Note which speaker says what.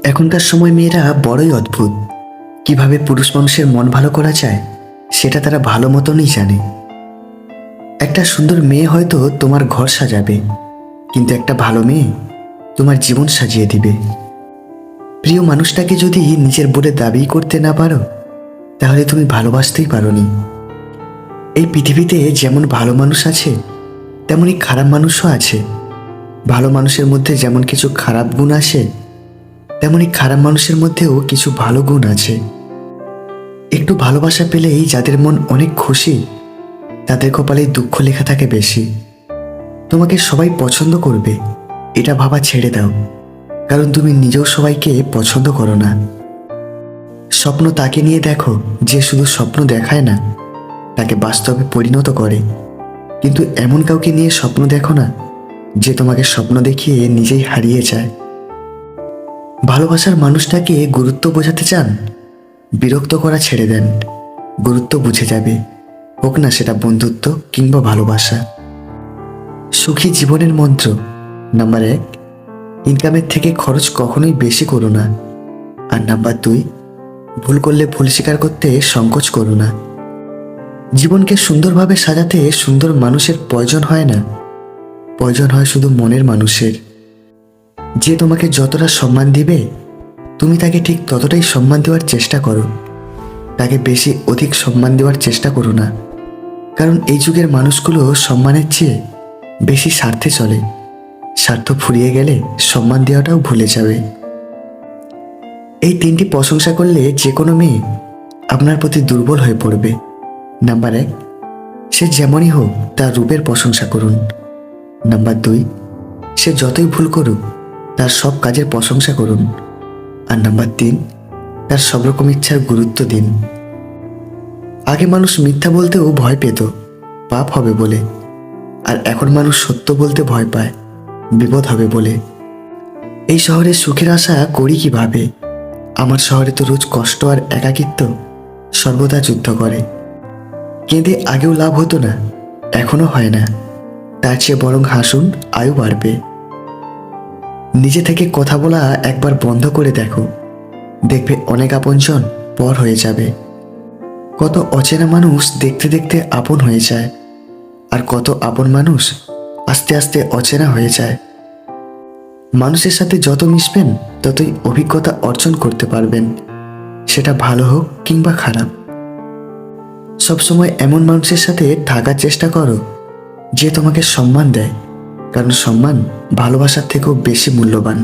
Speaker 1: এখনকার সময় মেয়েরা বড়ই অদ্ভুত। কিভাবে পুরুষ মানুষের মন ভালো করা যায় সেটা তারা ভালো মতনই জানে। একটা সুন্দর মেয়ে হয়তো তোমার ঘর সাজাবে, কিন্তু একটা ভালো মেয়ে তোমার জীবন সাজিয়ে দিবে। প্রিয় মানুষটাকে যদি নিজের বলে দাবি করতে না পারো, তাহলে তুমি ভালোবাসতেই পারোনি। এই পৃথিবীতে যেমন ভালো মানুষ আছে, তেমনই খারাপ মানুষও আছে। ভালো মানুষের মধ্যে যেমন কিছু খারাপ গুণ আসে, তেমনি খারাপ মানুষের মধ্যেও কিছু ভালো গুণ আছে। একটু ভালোবাসা পেলেই যাদের মন অনেক খুশি, তাদের কপালে দুঃখ লেখা থাকে বেশি। তোমাকে সবাই পছন্দ করবে এটা ভাবা ছেড়ে দাও, কারণ তুমি নিজেও সবাইকে পছন্দ করো না। স্বপ্ন তাকে নিয়ে দেখো যে শুধু স্বপ্ন দেখায় না, তাকে বাস্তবে পরিণত করে। কিন্তু এমন কাউকে নিয়ে স্বপ্ন দেখো না যে তোমাকে স্বপ্ন দেখিয়ে নিজেই হারিয়ে যায়। ভালোবাসার মানুষটাকে গুরুত্ব বোঝাতে চান, বিরক্ত করা ছেড়ে দেন। গুরুত্ব বুঝে যাবে, হোক না সেটা বন্ধুত্ব কিংবা ভালোবাসা। সুখী জীবনের মন্ত্র নাম্বার 1, ইনকামের থেকে খরচ কখনোই বেশি করো না। আর নাম্বার 2, ভুল করলে ভুল স্বীকার করতে সংকোচ করো না। জীবনকে সুন্দরভাবে সাজাতে সুন্দর মানুষের প্রয়োজন হয় না, প্রয়োজন হয় শুধু মনের মানুষের। যে তোমাকে যতটা সম্মান দিবে, তুমি তাকে ঠিক ততটাই সম্মান দেওয়ার চেষ্টা করো। তাকে বেশি অধিক সম্মান দেওয়ার চেষ্টা করো না, কারণ এই যুগের মানুষগুলো সম্মানের চেয়ে বেশি স্বার্থে চলে। স্বার্থ ফুরিয়ে গেলে সম্মান দেওয়াটাও ভুলে যাবে। এই 3টি প্রশংসা করলে যে কোনো মেয়ে আপনার প্রতি দুর্বল হয়ে পড়বে। নাম্বার 1, সে যেমনই হোক তার রূপের প্রশংসা করুন। নাম্বার 2, সে যতই ভুল করুক তার সব কাজের প্রশংসা করুন। আর নাম্বার 3, তার সব রকম ইচ্ছার গুরুত্ব দিন। আগে মানুষ মিথ্যা বলতেও ভয় পেত, পাপ হবে বলে। আর এখন মানুষ সত্য বলতে ভয় পায়, বিপদ হবে বলে। এই শহরে সুখের আশা করি কিভাবে? আমার শহরে তো রোজ কষ্ট আর একাকিত্ব সর্বদা যুদ্ধ করে। কেঁদে আগেও লাভ হতো না, এখনো হয় না। তার চেয়ে বরং হাসুন, আয়ু বাড়বে। নিজে থেকে কথা বলা একবার বন্ধ করে দেখো, দেখবে অনেক আপনজন পর হয়ে যাবে। কত অচেনা মানুষ দেখতে দেখতে আপন হয়ে যায়, আর কত আপন মানুষ আস্তে আস্তে অচেনা হয়ে যায়। মানুষের সাথে যত মিশবেন ততই অভিজ্ঞতা অর্জন করতে পারবেন, সেটা ভালো হোক কিংবা খারাপ। সবসময় এমন মানুষের সাথে থাকার চেষ্টা করো যে তোমাকে সম্মান দেয়, কারণ সম্মান ভালোবাসার থেকেও বেশি মূল্যবান।